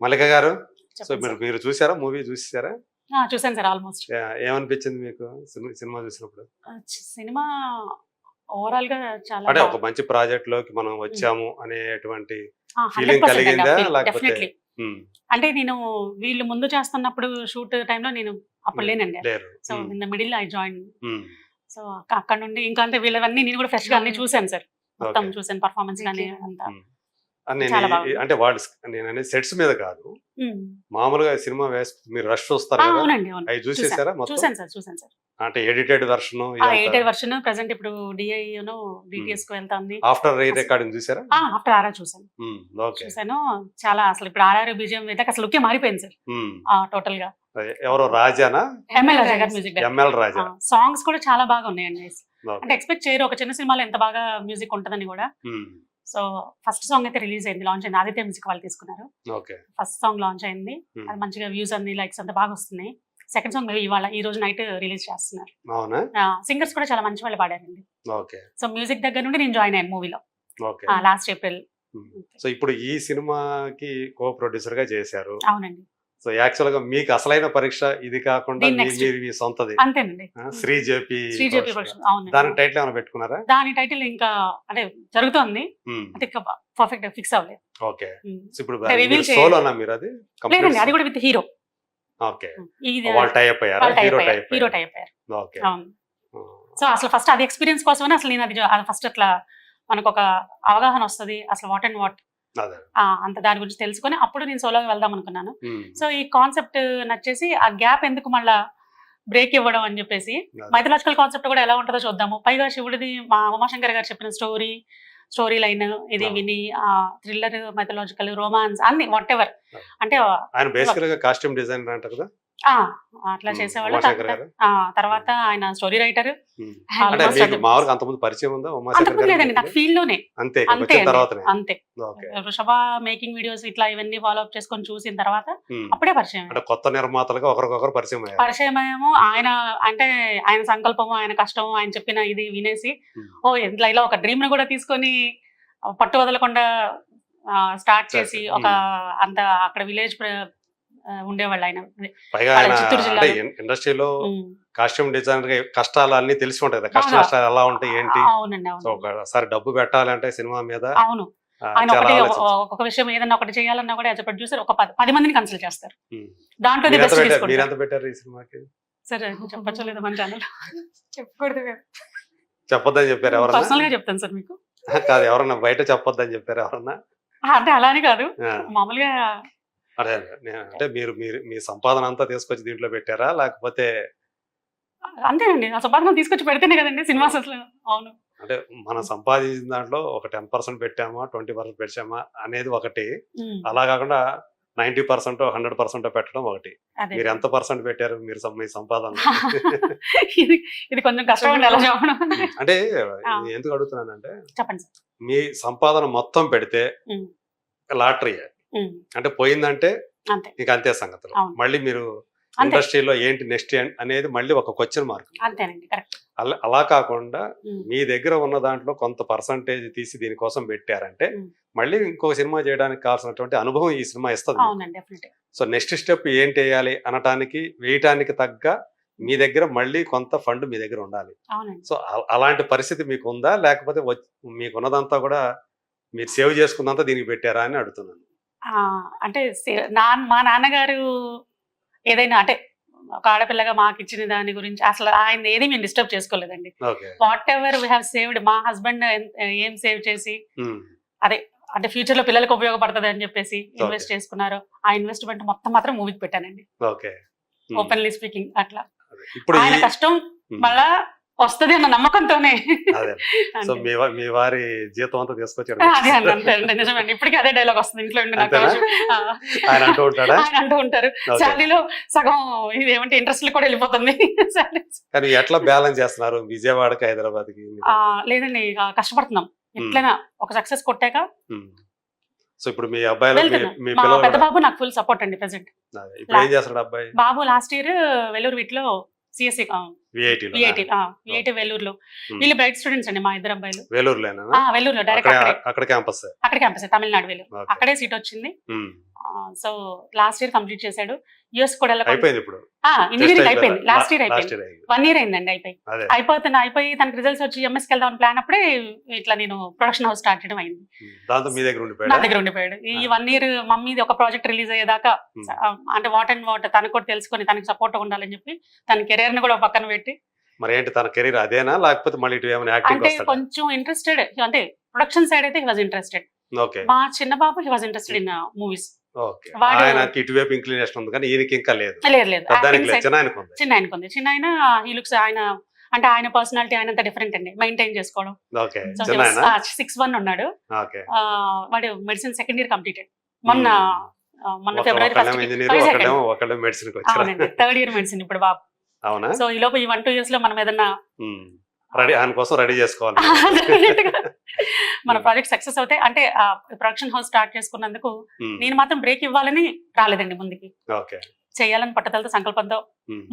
మల్లిక గారు, సో చెప్పండి మీరు సార్. మీరు చూసారా? మూవీ చూసేసారా? చూసాను సార్ ఆల్మోస్ట్. ఏమనిపించింది మీకు సినిమా చూసినప్పుడు? సినిమా ఓవరాల్‌గా చాలా అంటే ఒక మంచి ప్రాజెక్ట్ లోకి మనం హ్మ్. వచ్చాము అనేటువంటి ఫీలింగ్ 100% అండి. కలిగిందా? లేకపోతే డెఫినెట్‌లీ. అంటే నేను వీళ్ళు ముందు చేస్తున్నప్పుడు షూట్ టైమ్‌లో నేను అప్పుడు లేనండి. లేరు. So in the middle I join. హ్మ్. సో అక్కడ నుండి ఇంకా అంటే వీళ్ళవన్నీ నేను కూడా ఫ్రెష్‌గా అన్ని చూసాను సార్. మొత్తం ఓకే. చూసాను పర్ఫార్మెన్స్ గాని అంతా. నేను చాలా బాగుంది. అంటే వాళ్ళు నేను సెట్స్ మీద కాదు, హ్మ్. మామూలుగా సినిమా మీరు రష్ చూస్తారు కదా, అవునండి. అవును. అవి చూసేసారా మొత్తం? చూసాను సార్. అంటే edited version edited version present ఇప్పుడు DIను DTSకి వెళ్తుంది. ఆఫ్టర్ రీ రికార్డింగ్ చూసారా? ఆఫ్టర్ ఆర్ఆర్ చూసాను. ఓకే. చూసాను. చాలా అసలు ఇప్పుడు ఆర్ఆర్ బీజిఎం అయితే అసలు లుక్కే మారిపోయింది సార్. టోటల్ గా. ఎవరో రాజానా? ఎంఎల్ రాజా గారి మ్యూజిక్. ఎంఎల్ రాజా. సాంగ్స్ కూడా చాలా బాగా ఉన్నాయండి. అంటే ఎక్స్పెక్ట్ చేయరు ఒక చిన్న సినిమాలో ఎంత బాగా మ్యూజిక్ ఉంటుందని కూడా. సో ఫస్ట్ సాంగ్ అయితే రిలీజ్ అయింది, లాంచ్ అయింది. ఆదిత్య మ్యూజిక్ వాళ్ళు తీసుకున్నారు. ఫస్ట్ సాంగ్ లాంచ్ అయింది. అది మంచిగా వ్యూస్ అన్ని లైక్స్ అంతా బాగా వస్తున్నాయి. సెకండ్ సాంగ్ ఇవాళ ఈ రోజు నైట్ రిలీజ్ చేస్తున్నారు. సింగర్స్ కూడా చాలా మంచి వాళ్ళు పాడారండి. సో మ్యూజిక్ దగ్గర నుండి నేను జాయిన్ అయ్యాను మూవీలో లాస్ట్ ఏప్రిల్. సో ఇప్పుడు ఈ సినిమాకి కో ప్రొడ్యూసర్ గా చేశారు. అవునండి. సో యాక్చువల్ గా మీకు అసలైన పరీక్ష ఇది కాకుండా మీ సొంతది. అంతేనండి. Shri JP production. అవును. దాని టైటిల్ ఏమైనా పెట్టుకున్నారా? దాని టైటిల్ ఇంకా అంటే జరుగుతోంది. అంటే పర్ఫెక్ట్ ఫిక్స్ అవ్వలేదు. ఓకే. ఇప్పుడు సోలోనా మీరు? అది లేదండి, అది కూడా విత్ హీరో. ఓకే. వాళ్ళు టై అప్ అయ్యారా? హీరో టై అప్ అయ్యారు. ఓకే. అవును. సో అసలు ఫస్ట్ అది ఎక్స్పీరియన్స్ కోసమని అసలు నేను అది ఫస్ట్ అట్లా మనకు ఒక అవగాహన వస్తుంది అసలు వాట్ అండ్ వాట్ అంత దాని గురించి తెలుసుకొని అప్పుడు నేను సోలోగా వెళ్దాం అనుకున్నాను. సో ఈ కాన్సెప్ట్ నచ్చేసి ఆ గ్యాప్ ఎందుకు మళ్ళా బ్రేక్ ఇవ్వడం అని చెప్పేసి మైథలాజికల్ కాన్సెప్ట్ కూడా ఎలా ఉంటుందో చూద్దాము. పైగా శివుడిది మా ఉమాశంకర్ గారు చెప్పిన స్టోరీ లైన్ ఇది విని థ్రిల్లర్, మైథలాజికల్, రొమాన్స్ అన్ని వాట్ ఎవర్. అంటే ఆయన బేసికల్ గా కాస్ట్యూమ్ డిజైనర్ అంట కదా, అట్లా చేసేవాళ్ళు. తర్వాత ఆయన స్టోరీ రైటర్. అంతకుముందు పరిచయం ఉందా? లేదండి, నాకు ఫీల్డ్ లోనే అంతే. వృషభ మేకింగ్ వీడియోస్ ఇట్లా ఇవన్నీ ఫాలో అప్ చేసుకొని చూసిన తర్వాత అప్పుడే పరిచయం. కొత్త నిర్మాతలుగా ఒకరికొకరు పరిచయమేమో. ఆయన అంటే ఆయన సంకల్పము, ఆయన కష్టము, ఆయన చెప్పిన ఇది వినేసి ఇంట్లో ఇలా ఒక డ్రీమ్ ను కూడా తీసుకొని పట్టు వదలకుండా స్టార్ట్ చేసి ఒక అంత అక్కడ విలేజ్ ఉండేవాళ్ళు ఆయన. చిత్తూరు జిల్లా ఇండస్ట్రీలో కాస్ట్యూమ్ డిజైనర్ గా కష్టాలు అన్ని తెలిసి ఉంటాయి కదా, కష్ట నష్టాలు ఎలా ఉంటాయి ఏంటి. ఒకసారి డబ్బు పెట్టాలంటే సినిమా మీద. అవును. ఆయన ఒక విషయం ఏదన్నా ఒకటి చేయాలన్నా కూడా యాజ్ ప్రొడ్యూసర్ ఒక 10 మందిని కన్సల్ట్ చేస్తారు. దాంట్లో మీరు ఎంత పెట్టారు ఈ సినిమాకి? సరే చెప్పలేదు మన ఛానల్. చెప్పకూడదు. చెప్పొద్దని చెప్పారు ఎవరన్నా? పర్సనల్ గా చెప్తాను సార్ మీకు. కాదు, ఎవరన్నా బయట చెప్పొద్దని చెప్పారు ఎవరన్నా? అంటే అలానే కాదు, మామూలుగా. అదే అంటే మీరు మీ సంపాదన అంతా తీసుకొచ్చి దీంట్లో పెట్టారా లేకపోతే? అంతేనండి, ఆ సంపాదన తీసుకొచ్చి పెడితేనే కదండి సినిమా అసలు. అవును. అంటే మనం సంపాదించిన దాంట్లో ఒక 10% పెట్టామా 20% పెట్టామా అనేది ఒకటి, అలా కాకుండా 90% 100% పెట్టడం ఒకటి. మీరు ఎంత పర్సెంట్ పెట్టారు మీ సంపాదన? ఇది కొంచెం కష్టం ఎలా చెప్పడం. అంటే ఎందుకు అడుగుతున్నానంటే, చెప్పండి. మీ సంపాదన మొత్తం పెడితే లాటరీ, అంటే పోయిందంటే ఇక అంతే సంగతులు. మళ్ళీ మీరు ఇండస్ట్రీలో ఏంటి నెక్స్ట్ అనేది మళ్ళీ ఒక క్వశ్చన్ మార్క్. అలా కాకుండా మీ దగ్గర ఉన్న దాంట్లో కొంత పర్సంటేజ్ తీసి దీనికోసం పెట్టారంటే మళ్ళీ ఇంకో సినిమా చేయడానికి కావాల్సినటువంటి అనుభవం ఈ సినిమా ఇస్తుంది. సో నెక్స్ట్ స్టెప్ ఏంటి వేయాలి అనటానికి వేయటానికి తగ్గ మీ దగ్గర మళ్ళీ కొంత ఫండ్ మీ దగ్గర ఉండాలి. సో అలాంటి పరిస్థితి మీకు ఉందా, లేకపోతే మీకున్నదంతా కూడా మీరు సేవ్ చేసుకున్నంత దీనికి పెట్టారా అని అడుగుతున్నాను. అంటే మా నాన్నగారు ఏదైనా అంటే ఒక ఆడపిల్లగా మాకు ఇచ్చిన దాని గురించి అసలు ఆయన ఏది మేము డిస్టర్బ్ చేసుకోలేదండి. Whatever we have saved, మా హస్బెండ్ ఏం సేవ్ చేసి అదే అంటే ఫ్యూచర్ లో పిల్లలకు ఉపయోగపడుతుంది అని చెప్పేసి ఇన్వెస్ట్ చేసుకున్నారు. ఆ ఇన్వెస్ట్మెంట్ మొత్తం మాత్రం మూవీకి పెట్టానండి. Openly speaking. అట్లా ఆయన కష్టం మళ్ళా వస్తుంది అన్న నమ్మకంతోనే. మీ వారి జీతం అంతా తీసుకొచ్చారు. అదే అంతే నిజమండి, ఇప్పటికీ అదే డైలాగ్ వస్తుంది ఇంట్లో. ఆయన అంటూ ఉంటారు శాలరీలో సగం ఇది ఏమంటే ఇంట్రెస్ట్ కూడా వెళ్ళిపోతుంది. కానీ ఎట్లా బ్యాలెన్స్ చేస్తున్నారు విజయవాడకి హైదరాబాద్కి? లేదండి, కష్టపడుతున్నాం ఎట్లైనా ఒక సక్సెస్ కొట్టాక. సో ఇప్పుడు మీ అబ్బాయి పెద్ద బాబు నాకు ఫుల్ సపోర్ట్ అండి ప్రెసెంట్. ఇప్పుడు ఏం చేస్తాడు అబ్బాయి? బాబు లాస్ట్ ఇయర్ వెల్లూరు వీటిలో CSE విఐటి వేలూరులో. వీళ్ళు బ్రైట్ స్టూడెంట్స్ అండి, మా ఇద్దరు అబ్బాయిలు. వేలూరులోనా? వేలూరులో డైరెక్ట్ అక్కడ క్యాంపస్. అక్కడ క్యాంపస్, తమిళనాడు వేలూరు. అక్కడే సీట్ వచ్చింది. సో లాస్ట్ ఇయర్ కంప్లీట్ చేశాడు. యూఎస్ కూడా అయిపోయింది. ఇప్పుడు ఇంజనీరింగ్ అయిపోయింది, లాస్ట్ ఇయర్ అయిపోయింది. 1 year అయిందండి అయిపోయి తనకి రిజల్ట్స్ వచ్చి ఎంఎస్కి వెళ్దాం అని ప్లాన్ అప్పుడే ఇట్లా నేను ప్రొడక్షన్ హౌస్ స్టార్ట్ చేయడం అయింది. నా దగ్గర ఉండిపోయాడు. ఈ 1 year మమ్మీది ఒక ప్రాజెక్ట్ రిలీజ్ అయ్యేదాకా అంటే వాట్ అండ్ వాట్ తనకు కూడా తెలుసుకొని తనకి సపోర్ట్ ఉండాలని చెప్పి తన కెరీర్ ని కూడా పక్కన పెట్టి. మరి ఏంటి తన కెరీర్ అదేనా, లేకపోతే మళ్ళీ ఇటు ఏమైనా యాక్టింగ్ అంటే కొంచెం ఇంట్రెస్టెడ్, అంటే ప్రొడక్షన్ సైడ్ అయితే హి వాజ్ ఇంట్రెస్టెడ్. మా చిన్న బాబు he was interested in movies. ఇటువైపు ఇంక్లినేషన్ ఉంది కానీ ఈయనకి ఇంకా లేదు. చిన్న ఆయనకుంది. చిన్న ఆయన ఈ లుక్స్ ఆయన అంటే ఆయన పర్సనాలిటీ ఆయన డిఫరెంట్ అండి, మెయింటైన్ చేసుకోవడం. 6'1" ఉన్నాడు. వాడు మెడిసిన్ 2nd year కంప్లీటెడ్. మొన్న ఫిబ్రవరి 1st. అవునండి, 3rd year మెడిసిన్ ఇప్పుడు బాబు. అవునా? సో ఈ లోపు ఈ 1-2 years లో మనం ఏదన్నా ఆయన కోసం రెడీ చేసుకోవాలి. మన ప్రాజెక్ట్ సక్సెస్ అవుతాయి అంటే ప్రొడక్షన్ హౌస్ స్టార్ట్ చేసుకున్నందుకు నేను మాత్రం బ్రేక్ ఇవ్వాలని రాలేదండి ముందుకి. చేయాలని పట్టుదలతో సంకల్పంతో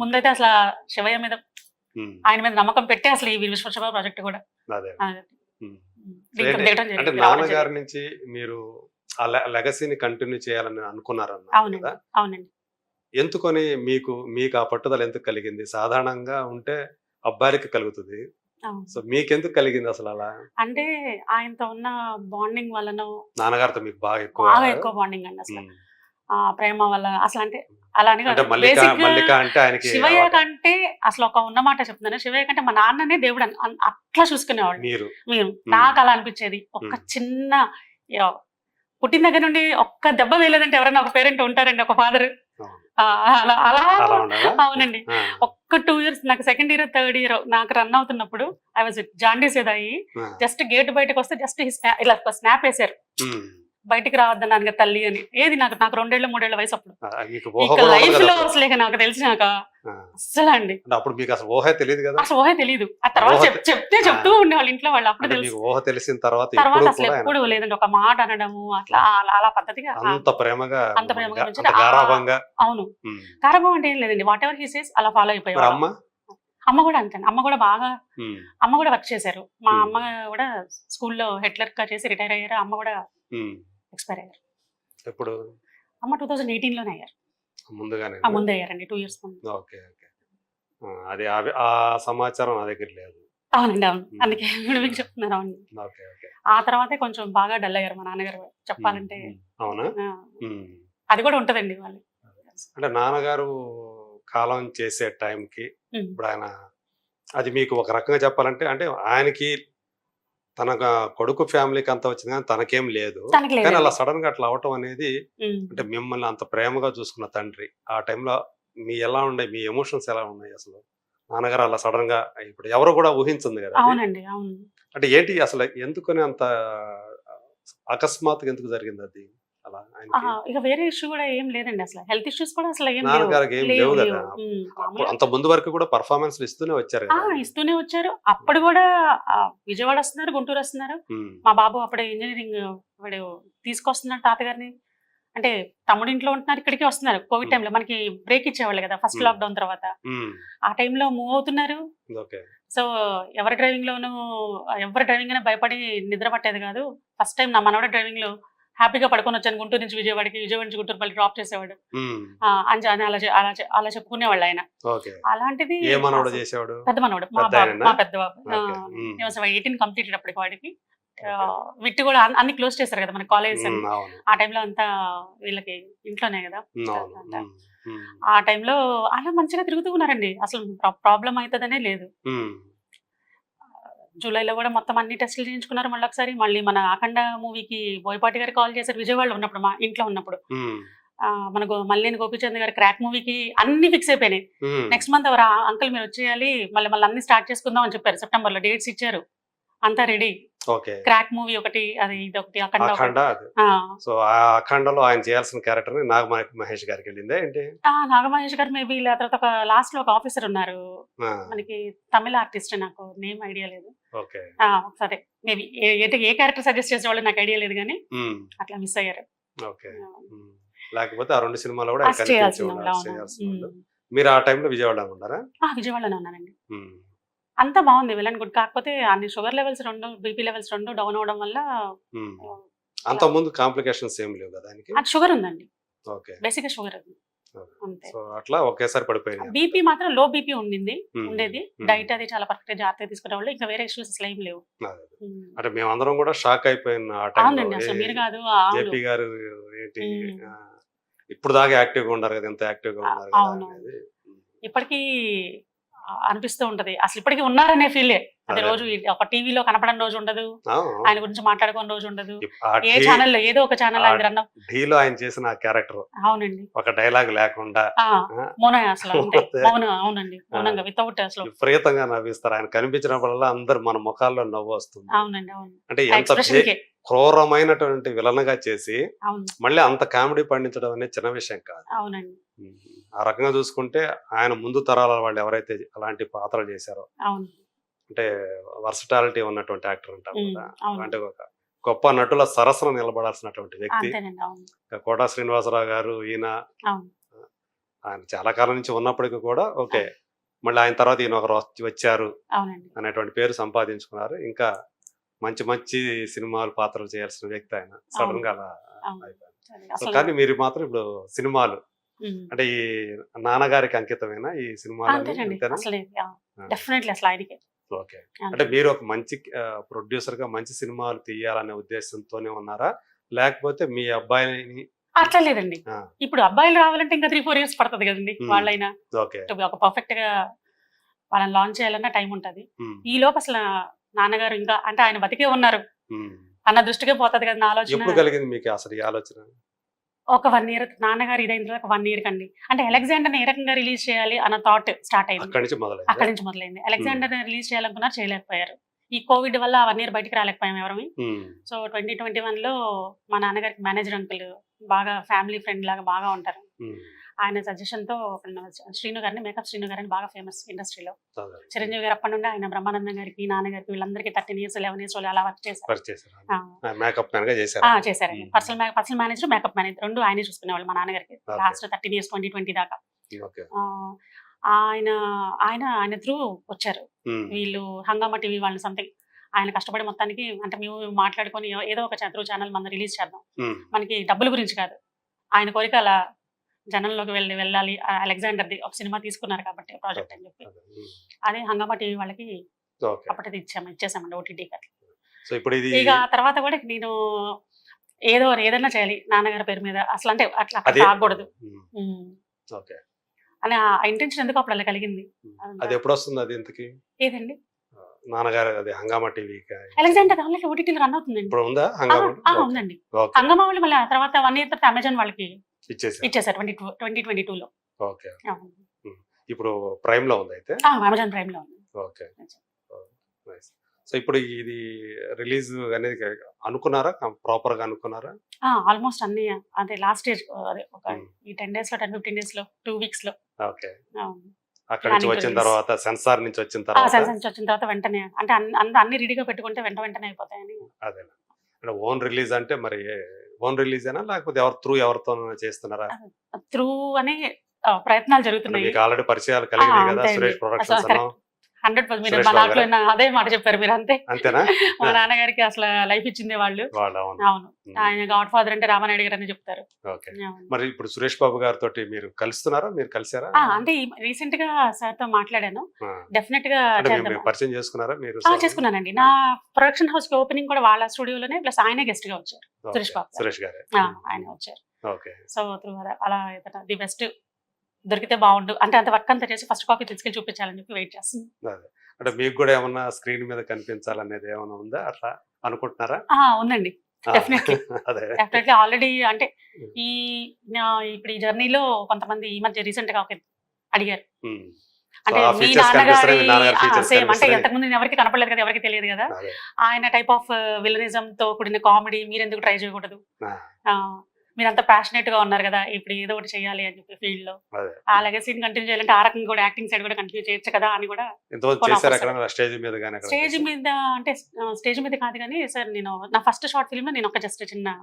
ముందైతే అసలు శివయ్య మీద ఆయన మీద నమ్మకం పెట్టి అసలు ఈ విశ్వశివ ప్రాజెక్ట్ కూడా అంటే నాన్నగారి నుంచి మీరు ఆ లెగసీని కంటిన్యూ చేయాలని అనుకున్నారన్న. అవునండి. ఎందుకని మీకు ఆ పట్టుదల ఎందుకు కలిగింది? సాధారణంగా ఉంటే అబ్బాయిలకి కలుగుతుంది, సో మీకెందుకు కలిగింది అసలు అలా? అంటే ఆయనతో ఉన్న బాండింగ్ వలన, నాన్నగారితో మీకు బాగా ఎక్కువ బాండింగ్ అండి అసలు. ప్రేమ వల్ల అసలు అంటే అలా అని శివయ్య కంటే అసలు ఒక ఉన్న మాట చెప్తున్నాను, శివయ్య కంటే మా నాన్ననే దేవుడు అట్లా చూసుకునేవాడు. మీరు నాకు అలా అనిపించేది. ఒక చిన్న పుట్టిన దగ్గర నుండి ఒక్క దెబ్బ వేయలేదంటే ఎవరైనా ఒక పేరెంట్ ఉంటారండి, ఒక ఫాదర్. అలా అవునండి. ఒక్క 2 years నాకు 2nd year 3rd year నాకు రన్ అవుతున్నప్పుడు ఐ వాజ్ జాండీస్ ఏదాయి. జస్ట్ గేట్ బయటకు వస్తే జస్ట్ ఇలా స్నాప్ వేసారు, బయటికి రావద్దని నాన్న తల్లి అని. ఏది నాకు 2 ఏళ్ల 3 ఏళ్ల వయసు అప్పుడు. లైఫ్ లో అసలు నాకు తెలిసినాక అసలు అండి అప్పుడు మీకు అసలు ఊహ తెలియదు కదా. అసలు ఊహ తెలియదు. ఆ తర్వాత చెప్తూ ఉండేవాళ్ళు ఇంట్లో వాళ్ళు. అప్పుడు తెలుసు. ఊహ తెలిసిన తర్వాత అసలు ఎప్పుడు లేదండి ఒక మాట అనడము అట్లా అలా పద్ధతిగా అంత ప్రేమగా. అవును, గారాబం అంటే ఏం లేదండి. వాట్ ఎవర్ హీ సేస్ అలా ఫాలో అయిపోయారు. అమ్మ కూడా అంతే. అమ్మ కూడా బాగా అమ్మ కూడా వర్క్ చేశారు. మా అమ్మ కూడా స్కూల్లో హెడ్ క్లర్క్ గా చేసి రిటైర్ అయ్యారు. అమ్మ కూడా ఎక్స్పైర్ అయ్యారు. ఎప్పుడు? అమ్మ 2018 లోనే అయ్యారు. ముందే అయ్యారండి, 2 years ముందు. అది ఆ సమాచారం నా దగ్గర లేదు. అవునండి, అవును. అందుకే మీకు చెప్తున్నారు. అవును. ఆ తర్వాతే కొంచెం బాగా డల్ అయ్యారు మా నాన్నగారు చెప్పాలంటే. అవునా? అది కూడా ఉంటదండి వాళ్ళు. అంటే నాన్నగారు కాలం చేసే టైంకి ఇప్పుడు ఆయన అది మీకు ఒక రకంగా చెప్పాలంటే అంటే ఆయనకి తన కొడుకు ఫ్యామిలీకి అంత వచ్చింది కానీ తనకేం లేదు. కానీ అలా సడన్ గా అట్లా అవటం అనేది అంటే మిమ్మల్ని అంత ప్రేమగా చూసుకున్న తండ్రి ఆ టైంలో మీ ఎలా ఉన్నాయి, మీ ఎమోషన్స్ ఎలా ఉన్నాయి అసలు? నాన్నగారు అలా సడన్ గా ఇప్పుడు ఎవరు కూడా ఊహించింది కదా. అంటే ఏంటి అసలు ఎందుకని అంత అకస్మాత్తుగా ఎందుకు జరిగింది అది అలా? ఇక వేరే ఇష్యూ కూడా ఏం లేదండి, అసలు హెల్త్ ఇష్యూస్ కూడా అసలు ఏం లేవు కదా. అంత ముందు వరకు కూడా పర్ఫార్మెన్స్ ఇస్తూనే వచ్చారు. అప్పుడు కూడా విజయవాడ వస్తున్నారు, గుంటూరు వస్తున్నారు. మా బాబు అప్పుడే ఇంజనీరింగ్ వాడు తీసుకొస్తున్నారు తాతగారిని. అంటే తమ్ముడు ఇంట్లో ఉంటున్నారు, ఇక్కడికి వస్తున్నారు. కోవిడ్ టైంలో మనకి బ్రేక్ ఇచ్చేవాళ్ళు కదా ఫస్ట్ లాక్డౌన్ తర్వాత. ఆ టైంలో మూవ్ అవుతున్నారు. సో ఎవరి డ్రైవింగ్ అయినా భయపడి నిద్ర పట్టేది కాదు. ఫస్ట్ టైం నా మనవడ డ్రైవింగ్ లో హ్యాపీగా పడుకొని వచ్చాను. గుంటూరు నుంచి విజయవాడకి, విజయవాడ నుంచి గుంటూరు మళ్ళీ డ్రాప్ చేసేవాడు. అంజాని అలా చెప్పుకునేవాళ్ళు ఆయన. అలాంటిది పెద్ద మనవాడు, మా పెద్ద బాబు. 18 కంప్లీటెడ్ అప్పటికి వాడికి. విట్టు కూడా అన్ని క్లోజ్ చేశారు కదా మన కాలేజ్. ఆ టైంలో అంతా వీళ్ళకి ఇంట్లోనే కదా. ఆ టైంలో అలా మంచిగా తిరుగుతూ ఉన్నారండి, అసలు ప్రాబ్లం అవుతుందనే లేదు. జూలైలో కూడా మొత్తం అన్ని టెస్టులు చేయించుకున్నారు. మళ్ళీ ఒకసారి మళ్ళీ మన అఖండ మూవీకి బోయపాటి గారు కాల్ చేశారు విజయవాడలో ఉన్నప్పుడు, మా ఇంట్లో ఉన్నప్పుడు. మనకు మల్లేని గోపిచంద్ గారి క్రాక్ మూవీకి అన్ని ఫిక్స్ అయిపోయినాయి. నెక్స్ట్ మంత్ ఎవరు అంకుల్ మీరు వచ్చేయాలి, మళ్ళీ అన్ని స్టార్ట్ చేసుకుందాం అని చెప్పారు. సెప్టెంబర్ లో డేట్స్ ఇచ్చారు, అంతా రెడీ. క్రాక్ మూవీ ఒకటి, అది ఇది ఒకటి, అఖండ. సో ఆ అఖండలో ఆయన చేయాల్సిన క్యారెక్టర్ నాగ మహేష్ గారికి వెళ్ళిందే ఏంటి? నాగ మహేష్ గారు మేబీ. తర్వాత ఒక లాస్ట్ లో ఒక ఆఫీసర్ ఉన్నారు మనకి, తమిళ ఆర్టిస్ట్, నాకు నేమ్ ఐడియా లేదు. సరే మేబీ ఏ క్యారెక్టర్ సజెస్ట్ చేసేవాళ్ళు నాకు ఐడియా లేదు కానీ అట్లా మిస్ అయ్యారు. లేకపోతే ఆ 2 సినిమాలు కూడా మీరు ఆ టైంలో విజయవాడలో ఉన్నారా? విజయవాడలోనే ఉన్నానండి. అంతా బాగుంది, వెల్ అండ్ గుడ్. కాకపోతే అన్ని sugar levels 2, BP levels 2 down అవడం వల్ల అంత ముందు కాంప్లికేషన్స్ ఏం లేవు కదా దానికి? అది షుగర్ ఉందండి, ఓకే. బేసిక్ గా షుగర్ ఉంది అంతే. సో అట్లా ఒకేసారి పడిపోయింది. బీపీ మాత్రం లో బీపీ ఉండేది. డైట్ అది చాలా పర్ఫెక్ట్ జాగ్రత్తగా తీసుకునే వాళ్ళు, ఇంకా వేరే ఇష్యూస్ అసలు ఏం లేవు. అంటే మేమందరం కూడా షాక్ అయిపోయిన ఆ అవునండి, టైంలో. అసలు మీరు కాదు జేపీ గారు ఏంటి ఇప్పుడు దాకా యాక్టివ్ గా ఉన్నారు కదా, ఎంత యాక్టివ్ గా ఉన్నారు కదా అవును. అనేది. ఇప్పటికీ అనిపిస్తూ ఉంటది, అసలు ఇప్పటికీ ఉన్నారనే ఫీలే. అది రోజు ఒక టీవీలో కనపడని రోజు ఉండదు, ఆయన గురించి మాట్లాడుకున్న రోజు ఉండదు. ఏ ఛానల్లో ఏదో ఒక ఛానల్ ఆయన రన్ ఢీలో ఆయన చేసిన ఆ క్యారెక్టర్. అవునండి, ఒక డైలాగ్ లేకుండా మౌన అసలు మౌన. అవునండి, మౌనంగా వితౌట్ అసలు విపరీతంగా నవ్విస్తారు. ఆయన కనిపించినప్పుడల్లా అందరు మన ముఖాల్లో నవ్వు వస్తుంది. అవునండి, అవును. అంటే ఎంత క్రూరమైనటువంటి విలన్గా చేసి మళ్ళీ అంత కామెడీ పండించడం అనేది చిన్న విషయం కాదు. అవునండి, ఆ రకంగా చూసుకుంటే ఆయన ముందు తరాల వాళ్ళు ఎవరైతే అలాంటి పాత్రలు చేశారో, అంటే వర్సటాలిటీ ఉన్నటువంటి యాక్టర్ అంటారు కదా, అంటే ఒక గొప్ప నటుల సరసన నిలబడాల్సినటువంటి వ్యక్తి కోటా శ్రీనివాసరావు గారు. ఈయన ఆయన చాలా కాలం నుంచి ఉన్నప్పటికీ కూడా ఓకే, మళ్ళీ ఆయన తర్వాత ఈయన ఒకరు వచ్చారు అనేటువంటి పేరు సంపాదించుకున్నారు. ఇంకా మంచి మంచి సినిమాలు పాత్రలు చేయాల్సిన వ్యక్తి ఆయన. సడన్ గా అలా అయిపోయింది. కానీ మీరు మాత్రం ఇప్పుడు సినిమాలు అంటే ఈ నాన్నగారికి అంకితమైన ఈ సినిమాలు. ఓకే, అంటే మీరు ఒక మంచి ప్రొడ్యూసర్ గా మంచి సినిమాలు తీయాలనే ఉద్దేశంతోనే ఉన్నారా, లేకపోతే మీ అబ్బాయిని? అట్లా లేదండి, ఇప్పుడు అబ్బాయిలు రావాలంటే ఇంకా 3-4 years పడుతుంది కదండి. వాళ్ళైనా ఒక పర్ఫెక్ట్ గా వాళ్ళని లాంచ్ చేయాలన్నా టైం ఉంటది. ఈ లోపు అసలు నాన్నగారు ఇంకా అంటే ఆయన బతికే ఉన్నారు అన్న దృష్టికే పోతుంది కదా నా ఆలోచన. ఎప్పుడు కలిగింది మీకు అసలు ఈ ఆలోచన? ఒక 1 year నాన్నగారు ఇదైన తర్వాత 1 year కండి. అంటే అలెగ్జాండర్ ఏ రకంగా రిలీజ్ చేయాలి అన్న థాట్ స్టార్ట్ అయింది. అక్కడి నుంచి మొదలైంది. అలెగ్జాండర్ రిలీజ్ చేయాలనుకున్నారు, చేయలేకపోయారు. ఈ కోవిడ్ వల్ల 1 year బయటకు రాలేకపోయాం ఎవరమి. సో 2021లో మా నాన్నగారికి మేనేజర్ అంకుల్ బాగా ఫ్యామిలీ ఫ్రెండ్ లాగా బాగా ఉంటారు. ఆయన సజెషన్ తో శ్రీను గారిని, మేకప్ శ్రీను గారిని బాగా ఫేమస్ ఇండస్ట్రీలో. చిరంజీవి గారు అప్పటి నుండి ఆయన బ్రహ్మానందం గారికి, నాన్నగారికి వీళ్ళందరికీ 13 years 11 years అలా వర్క్ చేశారు. చేశారండి. పర్సనల్ మేనేజర్, మేకప్ మేనేజర్ 2 ఆయనే చూసుకునేవాళ్ళు మా నాన్నగారికి లాస్ట్ 13 years 2020 దాకా. ఆయన త్రూ వచ్చారు వీళ్ళు, హంగామా టీవీ వాళ్ళని సంథింగ్. ఆయన కష్టపడి మొత్తానికి అంటే మేము మాట్లాడుకొని ఏదో ఒక త్రూ ఛానల్ మనం రిలీజ్ చేద్దాం, మనకి డబ్బుల గురించి కాదు, ఆయన కోరిక అలా జనంలోకి వెళ్ళాలి. అలెగ్జాండర్ది ఒక సినిమా తీసుకున్నారు కాబట్టి ప్రాజెక్ట్ అని చెప్పి అదే హంగామా టీవీ వాళ్ళకి అప్పటిది ఇచ్చేసామండి ఓటీటీ గారికి. ఇక తర్వాత కూడా నేను ఏదైనా చేయాలి నాన్నగారి పేరు మీద అసలు, అంటే అట్లా ఆగకూడదు అని ఆ ఇంటెన్షన్ ఎందుకు అప్పుడు అలా కలిగింది. అది ఎప్పుడు వస్తుంది అది ఇంతకి? ఏదండి నాన్నగారు అది హంగామా టీవీ అలెగ్జాండర్ ఆల్రెడీ ఓటీటీలో రన్ అవుతుందండి. ఉందండి హంగామా వాళ్ళు. మళ్ళీ తర్వాత 1 year తర్వాత అమెజాన్ వాళ్ళకి ఇచ్చేసారు 2022లో. ఓకే, ఇప్పుడు ప్రైమ్ లో ఉంది అయితే. అమెజాన్ ప్రైమ్ లో ఉంది. ఓకే, సో ఇప్పుడు ఇది రిలీజ్ అనేది అనుకున్నారా, ప్రాపర్ గా అనుకున్నారా? ఆల్మోస్ట్ అన్ని అదే లాస్ట్ స్టేజ్, అదే ఒక ఈ 10 days లో 10-15 days లో 2 weeks లో. ఓకే, అక్కడ నుంచి వచ్చిన తర్వాత సెన్సార్ నుంచి వచ్చిన తర్వాత వెంటనే అంటే అన్ని రెడీగా పెట్టుకుంటే వెంటనే అయిపోతాయని. అదే, అంటే ఓన్ రిలీజ్ అంటే మరి ఓన్ రిలీజ్ అయినా లేకపోతే ఎవరితో చేస్తున్నారా? త్రూ అనే ప్రయత్నాలు జరుగుతున్నాయి. మీకు ఆల్రెడీ పరిచయాలు కలిగినాయి కదా, సురేష్ ప్రొడక్షన్స్ 100% అదే మాట చెప్పారు మీరు. అంతేనా? మా నాన్నగారికి అసలు లైఫ్ ఇచ్చింది వాళ్ళు. అవును, ఆయన గాడ్ ఫాదర్ అంటే రామానాయుడు గారు అని చెప్తారు. మరి ఇప్పుడు సురేష్ బాబు గారితో మీరు కలుస్తున్నారా, మీరు కలిసారా? అంటే రీసెంట్ గా సార్ తో మాట్లాడాను. డెఫినెట్ గా పరిచయం చేసుకున్నారా మీరు? చేసుకున్నానండి. నా ప్రొడక్షన్ హౌస్ కి ఓపెనింగ్ కూడా వాళ్ళ స్టూడియోలోనే, ప్లస్ ఆయనే గెస్ట్ గా వచ్చారు. సురేష్ గారు ఆయన వచ్చారు. సో అలా ది బెస్ట్ దొరికితే బాగుండు అంటే అంత వర్క్ అంతా చేసి ఫస్ట్ కాపీ తీసుకెళ్ళి చూపించాలని చెప్పి వెయిట్ చేస్తుంది. అంటే మీకు కూడా ఏమన్నా స్క్రీన్ మీద కనిపించాలనేది ఏమైనా ఉందా, అట్లా అనుకుంటున్నారా? ఉందండి, డెఫినెట్లీ. ఆల్రెడీ అంటే ఇప్పుడు ఈ జర్నీలో కొంతమంది ఈ మధ్య రీసెంట్ గా అడిగారు, అంటే మీ నాన్నగారి సేమ్ అంటే ఎంతకుముందు నేను ఎవరికి కనపడలేదు కదా, ఎవరికి తెలియదు కదా, ఆయన టైప్ ఆఫ్ విలనిజం తో కూడిన కామెడీ మీరు ఎందుకు ట్రై చేయకూడదు, మీరంతా ప్యాషనేట్ గా ఉన్నారు కదా, ఇప్పుడు ఏదో ఒకటి చేయాలి అని చెప్పి ఫీల్డ్ లో ఆ లెగసీని కంటిన్యూ చేయాలంటే ఆ రకంగా కూడా యాక్టింగ్ సైడ్ కూడా కంటిన్యూ చేయొచ్చు కదా అని కూడా. స్టేజ్ మీద అంటే స్టేజ్ మీద కాదు కానీ సార్, నేను నా ఫస్ట్ షార్ట్ ఫిల్మ్ నేను ఒక జస్ట్ చిన్న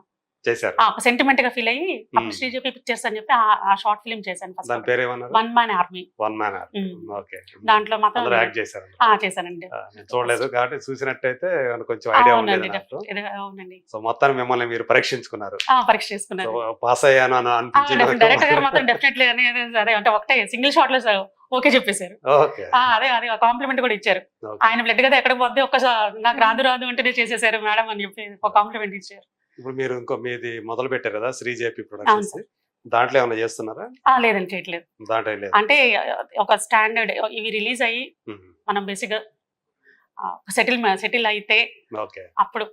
చేశారు. ఒక సెంటిమెంట్ గా ఫీల్ అయ్యి అప్పుడు శ్రీజేపీ పిక్చర్స్ అని చెప్పి ఆ షార్ట్ ఫిల్మ్ చేశాను ఫస్ట్. దాని పేరు ఏమన్నారు? One man army. One man army. Okay. దాంట్లో మాత్రం యాక్ట్ చేశారు. చేశానండి. నేను చూడలేదు కాబట్టి చూసినట్టయితే కొంచెం ఐడియా ఉండేది నాకు. అవునండి. సో మొత్తాన్ని మిమ్మల్ని మీరు పరీక్షించుకున్నారు. పరీక్ష చేసుకున్నారు. పాస్ అయ్యాను అని అనిపించింది. డైరెక్టర్ గారు మాత్రం డెఫినెట్లీ అదే అంటే ఒకటే సింగిల్ షాట్ లో ఓకే చెప్పేశారు. అదే కాంప్లిమెంట్ కూడా ఇచ్చారు. ఆయన బ్లడ్ కదా ఎక్కడ పోతే ఒక్కసారి నాకు రాదు అంటేనే చేసేసారు మేడం అని చెప్పి ఒక కాంప్లిమెంట్ ఇచ్చారు. ఇప్పుడు మీరు ఇంకో మీది మొదలు పెట్టారు కదా శ్రీజేపీ ప్రొడక్షన్స్, దాంట్లో ఏమైనా చేస్తున్నారా? లేదండి, చేయట్లేదు. దాంట్లో లేదు. అంటే ఒక స్టాండర్డ్ ఇవి రిలీజ్ అయ్యి మనం బేసిక్ గా సెటిల్ అయితే అప్పుడు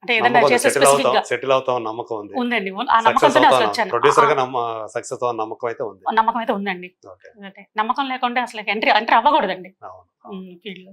అంటే ఏదైనా చేసే స్పెసిఫిక్ గా సెటిల్ అవుతాం నమ్మకం ఉంది. ఉందండి. ఆ నమ్మకంతోనే అసలు వచ్చాను. ప్రొడ్యూసర్ గా సక్సెస్ అవుతాం నమ్మకం అయితే ఉంది. నమ్మకం అయితే ఉందండి. నమ్మకం లేకుండా అసలు ఎంట్రీ అవ్వకూడదండి ఫీల్డ్ లో.